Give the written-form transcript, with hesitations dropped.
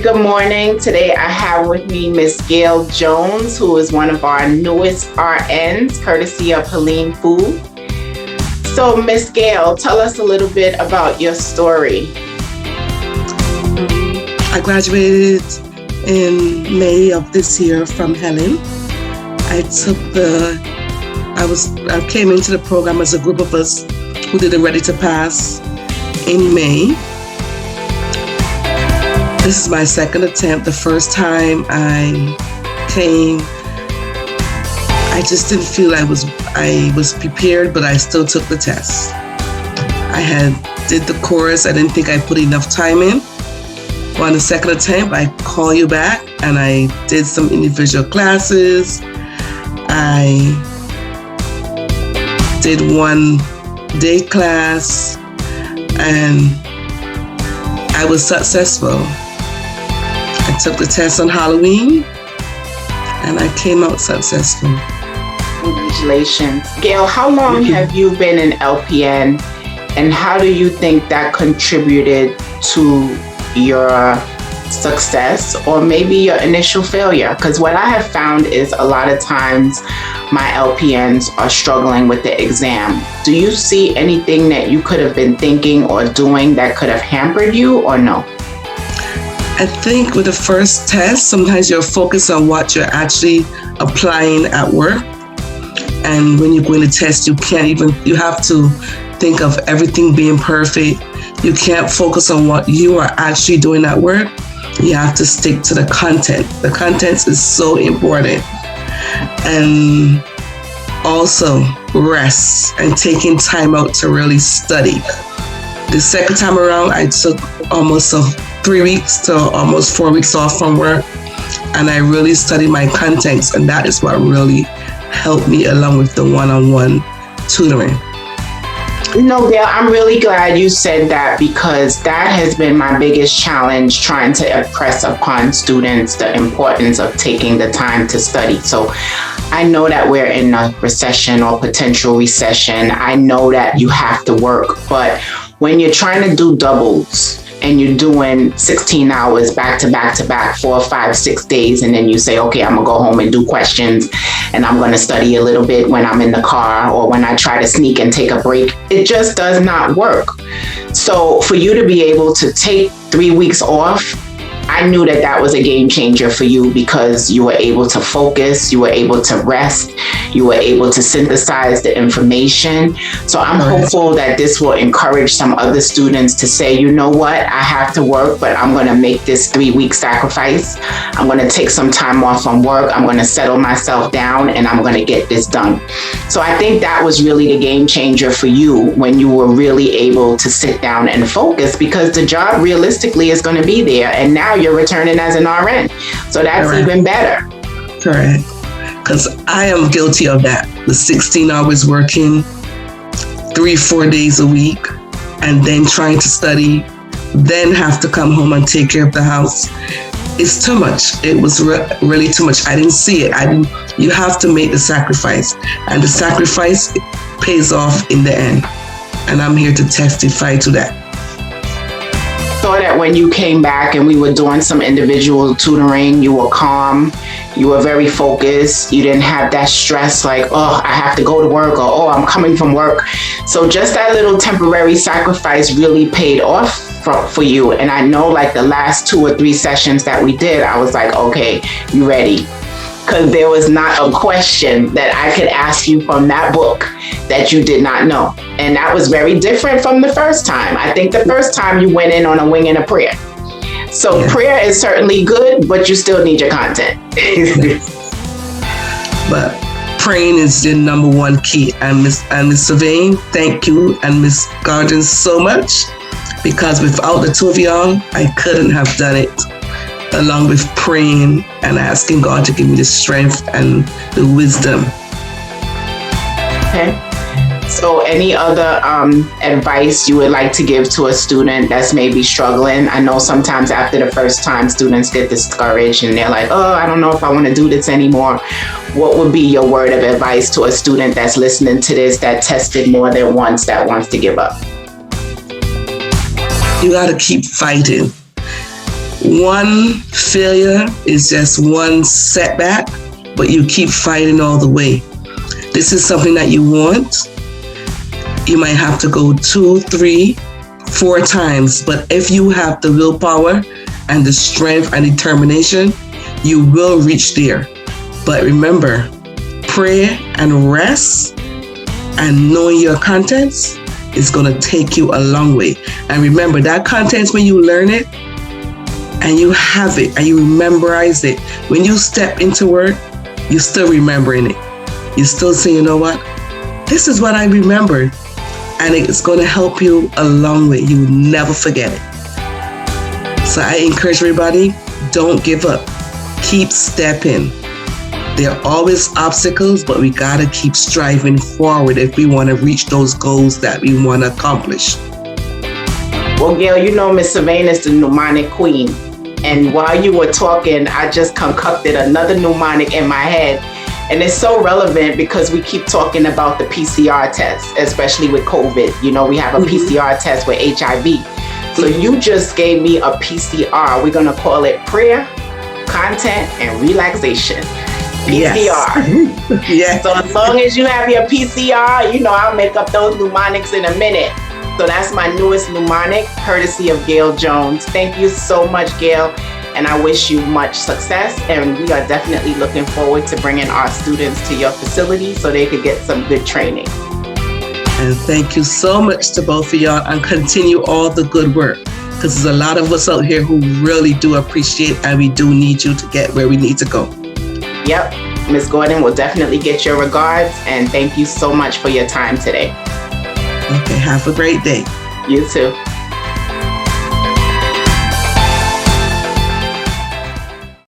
good morning. Today I have with me Miss Gail Jones, who is one of our newest RNs, courtesy of Helene Food. So Miss Gail, tell us a little bit about your story. I graduated in May of this year from Helen. I came into the program as a group of us who did the Ready to Pass in May. This is my second attempt. The first time I came, I just didn't feel I was prepared, but I still took the test. Did the course. I didn't think I put enough time in. But on the second attempt, I call you back and I did some individual classes. I did one day class and I was successful. I took the test on Halloween and I came out successful. Congratulations. Gail, how long have you been an LPN and how do you think that contributed to your success or maybe your initial failure? Because what I have found is a lot of times my LPNs are struggling with the exam. Do you see anything that you could have been thinking or doing that could have hampered you or no? I think with the first test, sometimes you're focused on what you're actually applying at work. And when you're going to test, you have to think of everything being perfect. You can't focus on what you are actually doing at work. You have to stick to the content. The content is so important. And also rest and taking time out to really study. The second time around, I took almost 3 weeks to almost 4 weeks off from work. And I really studied my contents. And that is what really helped me along with the one-on-one tutoring. You know, Gail, I'm really glad you said that because that has been my biggest challenge, trying to impress upon students the importance of taking the time to study. So I know that we're in a recession or potential recession. I know that you have to work, but when you're trying to do doubles and you're doing 16 hours back to back to back, 4, 5, 6 days, and then you say, okay, I'm gonna go home and do questions and I'm gonna study a little bit when I'm in the car or when I try to sneak and take a break, it just does not work. So for you to be able to take 3 weeks off, I knew that that was a game changer for you because you were able to focus, you were able to rest, you were able to synthesize the information. So I'm hopeful that this will encourage some other students to say, you know what, I have to work, but I'm going to make this 3-week sacrifice. I'm going to take some time off from work. I'm going to settle myself down and I'm going to get this done. So I think that was really the game changer for you when you were really able to sit down and focus because the job realistically is going to be there. And now you're returning as an RN. So that's even better. Correct. Because I am guilty of that. The 16 hours working 3-4 days a week and then trying to study, then have to come home and take care of the house. It's too much. It was really too much. I didn't see it. You have to make the sacrifice and the sacrifice pays off in the end. And I'm here to testify to that. Saw that when you came back and we were doing some individual tutoring, you were calm, you were very focused, you didn't have that stress like, oh, I have to go to work or, oh, I'm coming from work. So just that little temporary sacrifice really paid off for you. And I know like the last 2 or 3 sessions that we did, I was like, okay, you ready? Because there was not a question that I could ask you from that book that you did not know. And that was very different from the first time. I think the first time you went in on a wing and a prayer. So prayer is certainly good, but you still need your content. But praying is the number one key. And Miss Sylvain, thank you, and Miss Gardens so much, because without the two of y'all, I couldn't have done it. Along with praying and asking God to give me the strength and the wisdom. Okay. So any other advice you would like to give to a student that's maybe struggling? I know sometimes after the first time students get discouraged and they're like, oh, I don't know if I want to do this anymore. What would be your word of advice to a student that's listening to this, that tested more than once, that wants to give up? You got to keep fighting. One failure is just one setback, but you keep fighting all the way. This is something that you want. You might have to go 2, 3, 4 times, but if you have the willpower and the strength and determination, you will reach there. But remember, prayer and rest and knowing your contents is going to take you a long way. And remember, that contents, when you learn it and you have it and you memorize it, when you step into work, you're still remembering it. You still say, you know what? This is what I remembered. And it's going to help you a long way. You will never forget it. So I encourage everybody, don't give up. Keep stepping. There are always obstacles, but we got to keep striving forward if we want to reach those goals that we want to accomplish. Well, Gail, you know Miss Savannah is the mnemonic queen. And while you were talking, I just concocted another mnemonic in my head. And it's so relevant because we keep talking about the PCR test, especially with COVID. You know, we have a PCR test with HIV. So you just gave me a PCR. We're going to call it prayer, content, and relaxation. PCR. Yes. So as long as you have your PCR, you know, I'll make up those mnemonics in a minute. So that's my newest mnemonic, courtesy of Gail Jones. Thank you so much, Gail. And I wish you much success. And we are definitely looking forward to bringing our students to your facility so they could get some good training. And thank you so much to both of y'all, and continue all the good work, because there's a lot of us out here who really do appreciate, and we do need you to get where we need to go. Yep. Ms. Gordon will definitely get your regards. And thank you so much for your time today. Okay. Have a great day. You too.